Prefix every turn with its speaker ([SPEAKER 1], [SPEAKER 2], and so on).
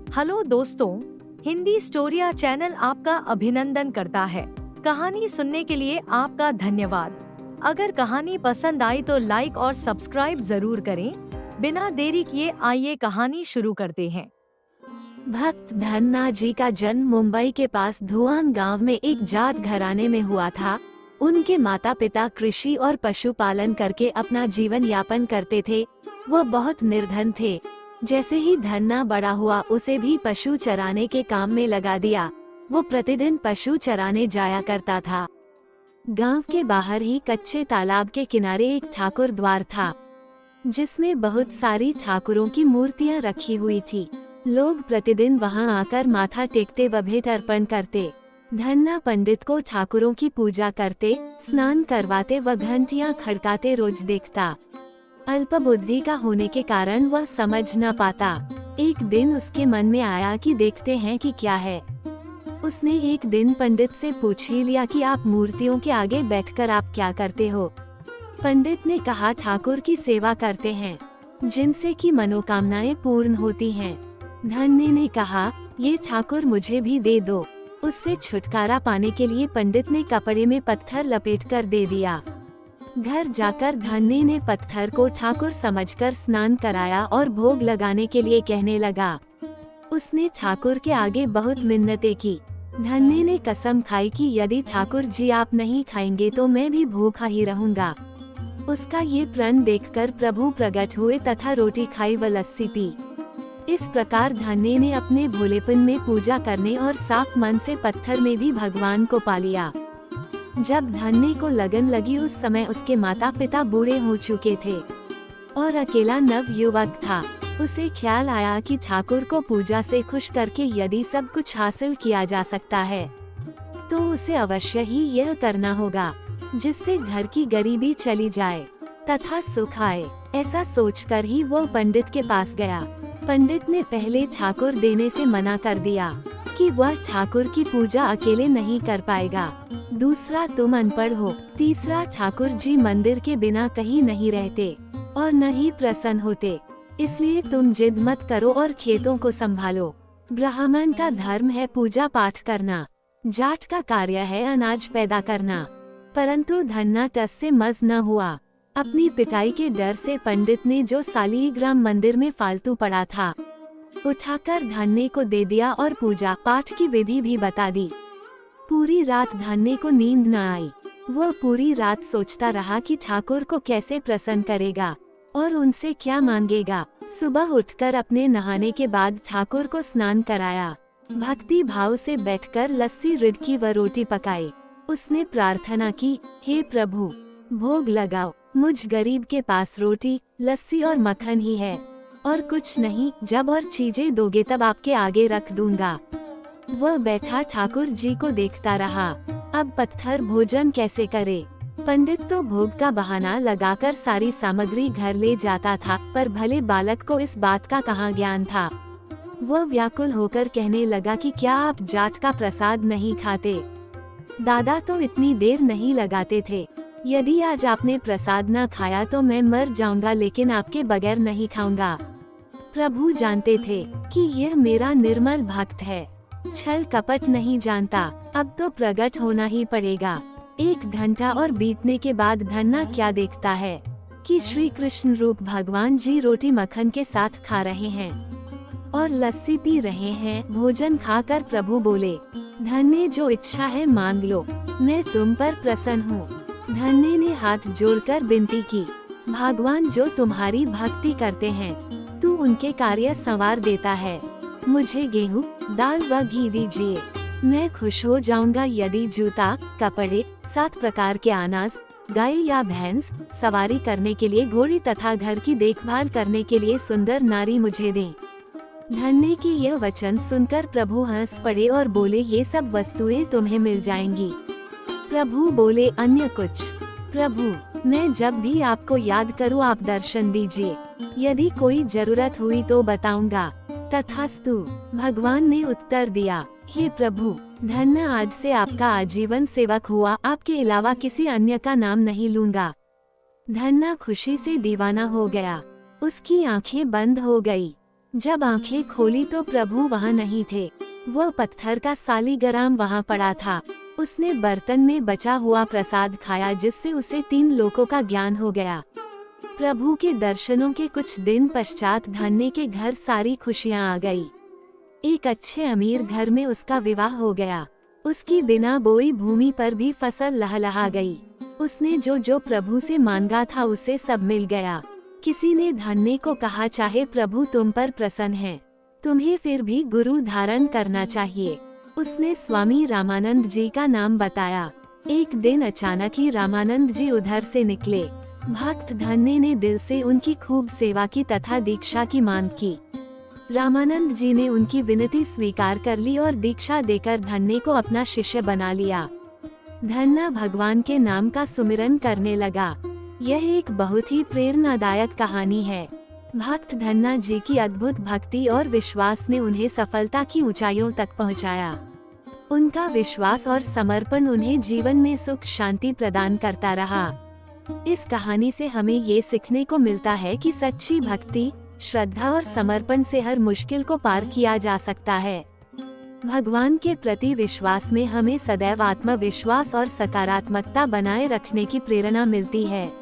[SPEAKER 1] Hello दोस्तों, Hindi स्टोरिया channel आपका अभिनंदन करता है। कहानी सुनने के लिए आपका धन्यवाद। अगर कहानी पसंद आई तो लाइक और सब्सक्राइब जरूर करें। बिना देरी किए आइए कहानी शुरू करते हैं।
[SPEAKER 2] भक्त धन्ना जी का जन्म मुंबई के पास धुआन गांव में एक जाट घराने में हुआ था। उनके माता पिता कृषि और पशुपालन करके अपना जीवन यापन करते थे। वो बहुत निर्धन थे। जैसे ही धन्ना बड़ा हुआ उसे भी पशु चराने के काम में लगा दिया। वो प्रतिदिन पशु चराने जाया करता था। गांव के बाहर ही कच्चे तालाब के किनारे एक ठाकुर द्वार था, जिसमें बहुत सारी ठाकुरों की मूर्तियां रखी हुई थी। लोग प्रतिदिन वहां आकर माथा टेकते व भेंट अर्पण करते। धन्ना पंडित को ठाकुरों की पूजा करते, स्नान करवाते व घंटियां खड़काते रोज देखता। अल्प बुद्धि का होने के कारण वह समझ न पाता। एक दिन उसके मन में आया कि देखते हैं कि क्या है। उसने एक दिन पंडित से पूछ ही लिया कि आप मूर्तियों के आगे बैठकर आप क्या करते हो। पंडित ने कहा, ठाकुर की सेवा करते हैं, जिनसे कि मनोकामनाएं पूर्ण होती हैं। धन्ने ने कहा, ये ठाकुर मुझे भी दे दो। उससे छुटकारा पाने के लिए पंडित ने कपड़े में पत्थर लपेटकर दे दिया। घर जाकर धन्ने ने पत्थर को ठाकुर समझकर स्नान कराया और भोग लगाने के लिए कहने लगा। उसने ठाकुर के आगे बहुत मिन्नतें की। धन्ने ने कसम खाई कि यदि ठाकुर जी आप नहीं खाएंगे तो मैं भी भूखा ही रहूंगा। उसका ये प्रण देखकर प्रभु प्रकट हुए तथा रोटी खाई व लस्सी पी। इस प्रकार धन्ने ने अपने भोलेपन में पूजा करने और साफ मन से पत्थर में भी भगवान को पा लिया। जब धन्ने को लगन लगी उस समय उसके माता पिता बूढ़े हो चुके थे और अकेला नव युवक था। उसे ख्याल आया कि ठाकुर को पूजा से खुश करके यदि सब कुछ हासिल किया जा सकता है तो उसे अवश्य ही यह करना होगा, जिससे घर की गरीबी चली जाए तथा सुख आए। ऐसा सोचकर ही वो पंडित के पास गया। पंडित ने पहले ठाकुर देने से मना कर दिया कि वह ठाकुर की पूजा अकेले नहीं कर पाएगा। दूसरा, तुम अनपढ़ हो। तीसरा, ठाकुर जी मंदिर के बिना कहीं नहीं रहते और न ही प्रसन्न होते, इसलिए तुम जिद मत करो और खेतों को संभालो। ब्राह्मण का धर्म है पूजा पाठ करना, जाट का कार्य है अनाज पैदा करना। परंतु धन्ना टस से मज न हुआ। अपनी पिटाई के डर से पंडित ने जो सालीग्राम मंदिर में फालतू पड़ा था उठाकर धन्ने को दे दिया और पूजा पाठ की विधि भी बता दी। पूरी रात धन्ने को नींद न आई। वह पूरी रात सोचता रहा कि ठाकुर को कैसे प्रसन्न करेगा और उनसे क्या मांगेगा। सुबह उठकर अपने नहाने के बाद ठाकुर को स्नान कराया। भक्ति भाव से बैठकर लस्सी रिड़की व रोटी पकाई। उसने प्रार्थना की, हे प्रभु, भोग लगाओ। मुझ गरीब के पास रोटी, लस्सी और मक्खन ही है और कुछ नहीं। जब और चीजें दोगे तब आपके आगे रख दूंगा। वह बैठा ठाकुर जी को देखता रहा। अब पत्थर भोजन कैसे करे। पंडित तो भोग का बहाना लगाकर सारी सामग्री घर ले जाता था, पर भले बालक को इस बात का कहाँ ज्ञान था। वह व्याकुल होकर कहने लगा कि क्या आप जाट का प्रसाद नहीं खाते? दादा तो इतनी देर नहीं लगाते थे। यदि आज आपने प्रसाद न खाया तो मैं मर जाऊंगा, लेकिन आपके बगैर नहीं खाऊंगा। प्रभु जानते थे कि यह मेरा निर्मल भक्त है, छल कपट नहीं जानता। अब तो प्रकट होना ही पड़ेगा। 1 घंटा और बीतने के बाद धन्ना क्या देखता है कि श्री कृष्ण रूप भगवान जी रोटी मक्खन के साथ खा रहे हैं और लस्सी पी रहे हैं। भोजन खाकर प्रभु बोले, धन्य जो इच्छा है मांग लो, मैं तुम पर प्रसन्न हूँ। धन्य ने हाथ जोड़कर विनती की, भगवान जो तुम्हारी भक्ति करते हैं तू उनके कार्य संवार देता है। मुझे गेहूँ, दाल व घी दीजिए, मैं खुश हो जाऊंगा। यदि जूता, कपड़े, 7 प्रकार के अनाज, गाय या भैंस, सवारी करने के लिए घोड़ी तथा घर की देखभाल करने के लिए सुंदर नारी मुझे दें। धन्य के यह वचन सुनकर प्रभु हंस पड़े और बोले, ये सब वस्तुएं तुम्हें मिल जाएंगी। प्रभु बोले, अन्य कुछ? प्रभु, मैं जब भी आपको याद करूं आप दर्शन दीजिए। यदि कोई जरूरत हुई तो बताऊंगा। तथास्तु। भगवान ने उत्तर दिया, हे प्रभु, धन्य आज से आपका आजीवन सेवक हुआ, आपके अलावा किसी अन्य का नाम नहीं लूंगा। धन्ना खुशी से दीवाना हो गया। उसकी आंखें बंद हो गई। जब आंखें खोली तो प्रभु वहाँ नहीं थे। वह पत्थर का सालीग्राम वहाँ पड़ा था। उसने बर्तन में बचा हुआ प्रसाद खाया, जिससे उसे 3 लोकों का ज्ञान हो गया। प्रभु के दर्शनों के कुछ दिन पश्चात धन्य के घर सारी खुशियाँ आ गई। एक अच्छे अमीर घर में उसका विवाह हो गया। उसकी बिना बोई भूमि पर भी फसल लहलहा गई। उसने जो जो प्रभु से मांगा था उसे सब मिल गया। किसी ने धन्य को कहा, चाहे प्रभु तुम पर प्रसन्न हैं, तुम्हें फिर भी गुरु धारण करना चाहिए। उसने स्वामी रामानंद जी का नाम बताया। एक दिन अचानक ही रामानंद जी उधर से निकले। भक्त धन्य ने दिल से उनकी खूब सेवा की तथा दीक्षा की मांग की। रामानंद जी ने उनकी विनती स्वीकार कर ली और दीक्षा देकर धन्य को अपना शिष्य बना लिया। धन्ना भगवान के नाम का सुमिरन करने लगा। यह एक बहुत ही प्रेरणादायक कहानी है। भक्त धन्ना जी की अद्भुत भक्ति और विश्वास ने उन्हें सफलता की ऊंचाइयों तक पहुंचाया। उनका विश्वास और समर्पण उन्हें जीवन में सुख शांति प्रदान करता रहा। इस कहानी से हमें ये सीखने को मिलता है कि सच्ची भक्ति, श्रद्धा और समर्पण से हर मुश्किल को पार किया जा सकता है। भगवान के प्रति विश्वास में हमें सदैव आत्मविश्वास और सकारात्मकता बनाए रखने की प्रेरणा मिलती है।